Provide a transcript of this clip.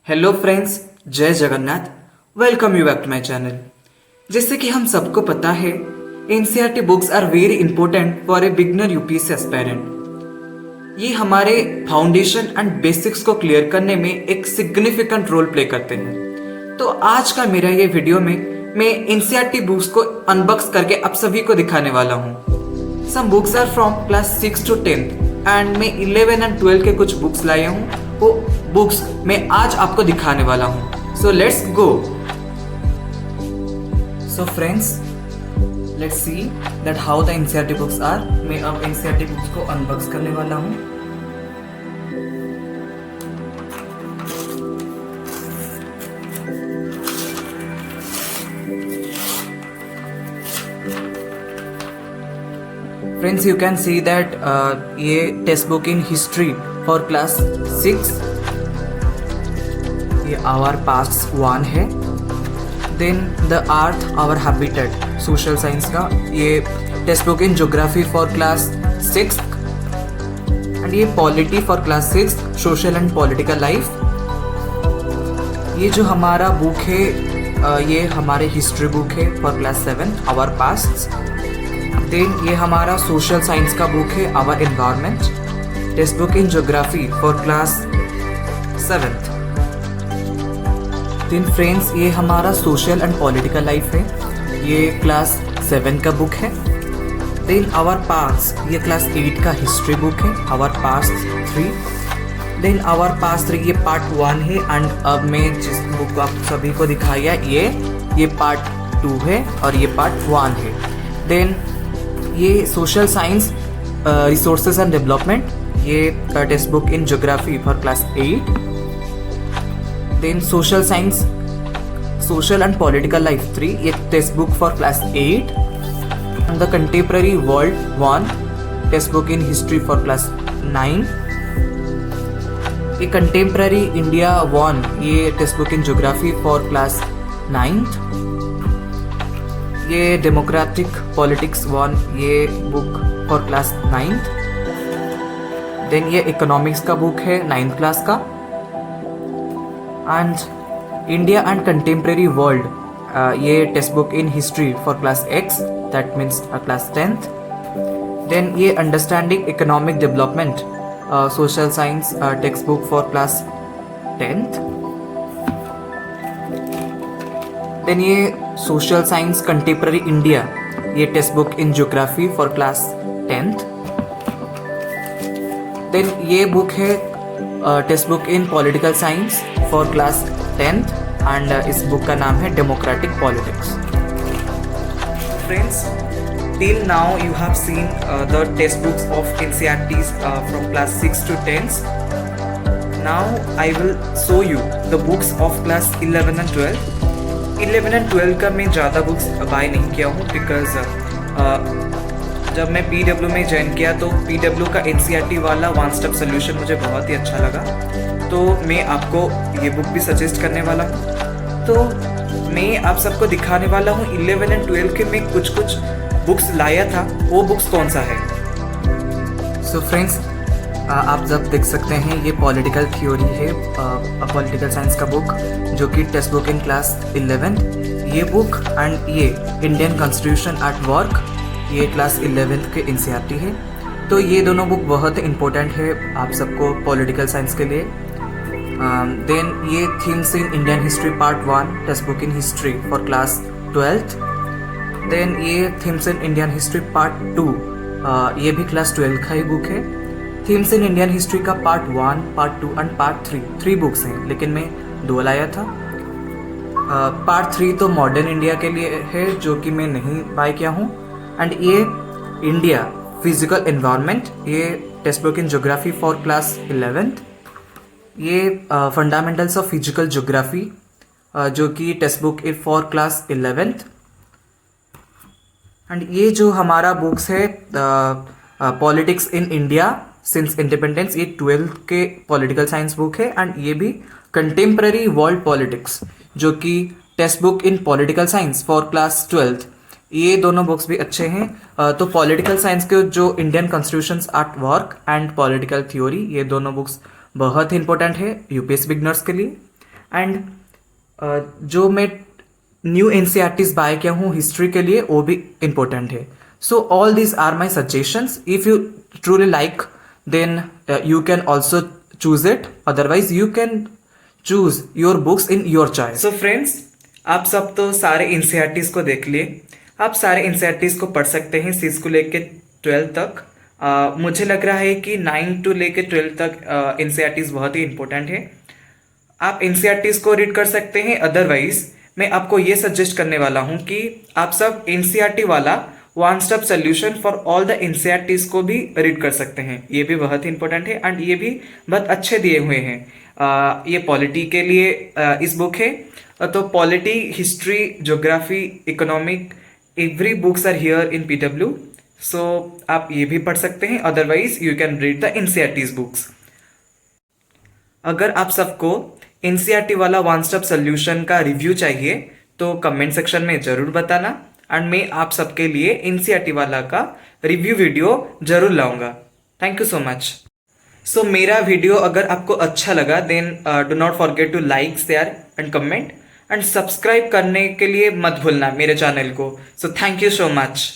Hello friends, जय Jagannath. Welcome you back to my channel. जैसे कि हम सबको पता है, NCERT books are very important for a beginner UPSC aspirant. ये हमारे फाउंडेशन एंड बेसिक्स को क्लियर करने में एक सिग्निफिकेंट रोल प्ले करते हैं। तो आज का मेरा ये वीडियो में मैं एनसीईआरटी बुक्स को अनबॉक्स करके आप सभी को दिखाने वाला हूँ। Some books are from class 6 to 10 and मैं 11 एंड 12 के कुछ बुक्स लाया हूँ। वो बुक्स मैं आज आपको दिखाने वाला हूँ। So let's go. So friends, let's see that how the NCERT books are. मैं अब एनसीईआरटी बुक्स को अनबॉक्स करने वाला हूँ। Friends, you can see that ये text book in history for class 6, ये आवर पास्ट 1 है। Then the earth our habitat social science का ये text book in geography for class 6 and ये polity for class 6 social and political life. ये जो हमारा book है ये हमारे हिस्ट्री बुक है for class 7 our past. Then ये हमारा सोशल साइंस का बुक है our environment, text book in geography for class 7। Then friends, ये हमारा सोशल एंड पॉलिटिकल लाइफ है, ये क्लास 7 का बुक है। देन आवर पास्ट ये क्लास 8 का हिस्ट्री बुक है, our past 3। Then our past 3 ये पार्ट 1 है एंड अब मैं जिस बुक आप सभी को दिखाया ये पार्ट 2 है और ये पार्ट 1 है। देन ये social science resources and development, ये text book in geography for class 8। Then social science social and political life 3, ये text book for class 8। And the contemporary world 1, text book in history for class 9। ये contemporary India 1, ये text book in geography for class 9th। ये democratic politics 1, ये book for class 9th। Then ये economics का book है 9th class का। And India and contemporary world ये text book in history for class X, that means class 10th। Then ये understanding economic development social science text book for class 10th। Then ये social science contemporary India, ये text book in geography for class 10th। Then ये book है text book in political science for class 10th and इस book का नाम है democratic politics. Friends, till now you have seen the test books of NCERTs from class 6 to 10. Now I will show you the books of class 11 and 12. 11 and 12 का मैं ज़्यादा books bye नहीं किया हूँ बिकॉज जब मैं PW में join किया तो PW का NCERT वाला वन स्टेप सोल्यूशन मुझे बहुत ही अच्छा लगा, तो मैं आपको ये बुक भी सजेस्ट करने वाला हूँ। तो मैं आप सबको दिखाने वाला हूँ 11 एंड 12 के मैं कुछ बुक्स लाया था, वो बुक्स कौन सा है। सो फ्रेंड्स, आप जब देख सकते हैं ये पॉलिटिकल थ्योरी है, पॉलिटिकल साइंस का बुक जो कि टेक्स्ट बुक इन क्लास 11 ये बुक एंड ये इंडियन कॉन्स्टिट्यूशन एट वर्क ये क्लास 11 के एनसीईआरटी है। तो ये दोनों बुक बहुत इम्पोर्टेंट है आप सबको पॉलिटिकल साइंस के लिए। देन ये themes in Indian history part 1, text book in history for class 12th। Then ये themes in Indian history part 2, ये भी क्लास 12 का ही बुक है। थीम्स इन इंडियन हिस्ट्री का part 1, part 2 and part 3 books हैं, लेकिन मैं 2 लाया था। पार्ट 3 तो मॉडर्न इंडिया के लिए है जो कि मैं नहीं बाय किया हूँ। एंड ये इंडिया फिजिकल एनवायरनमेंट, ये text book in geography for class 11th। ये फंडामेंटल्स ऑफ फिजिकल ज्योग्राफी जो कि text book for class 11th। And ये जो हमारा बुक्स है politics in India since independence, ये 12th के पॉलिटिकल साइंस बुक है। एंड ये भी कंटेम्प्ररी वर्ल्ड पॉलिटिक्स जो कि text book in political science for class 12th, ये दोनों बुक्स भी अच्छे हैं। तो पॉलिटिकल साइंस के जो Indian constitution at work and political theory, ये दोनों बुक्स बहुत ही इंपॉर्टेंट है यूपीएससी बिगनर्स के लिए। एंड जो मैं न्यू एनसीईआरटीज बाय किया हूँ हिस्ट्री के लिए वो भी इम्पोर्टेंट है. So all these are my suggestions. If you truly like then you can also choose it, otherwise you can choose your books in your choice. So friends, आप सब तो सारे एनसीईआरटीज को देख लिए. आप सारे एनसीईआरटीज को पढ़ सकते हैं 6 को लेके 12 तक. मुझे लग रहा है कि 9 टू लेके 12 तक एनसीईआरटीज बहुत ही इंपॉर्टेंट है. आप एनसीईआरटीज को रीड कर सकते हैं. अदरवाइज मैं आपको ये सजेस्ट करने वाला हूँ कि आप सब एनसीईआरटी वाला one stop solution for all the NCERTs को भी रीड कर सकते हैं. ये भी बहुत ही इंपॉर्टेंट है एंड ये भी बहुत अच्छे दिए हुए हैं. ये पॉलिटी के लिए इस बुक है. तो polity, history, geography, economic, every books are here in PW. So आप ये भी पढ़ सकते हैं. Otherwise you can read the NCERTs books. अगर आप सबको एनसीईआरटी वाला वन स्टॉप सोल्यूशन का रिव्यू चाहिए तो कमेंट सेक्शन में जरूर बताना एंड मैं आप सबके लिए एनसीईआरटी वाला का रिव्यू वीडियो जरूर लाऊंगा. Thank you so much. So मेरा वीडियो अगर आपको अच्छा लगा then do not forget to like, share and comment and subscribe करने के लिए मत भूलना मेरे चैनल को. So thank you so much.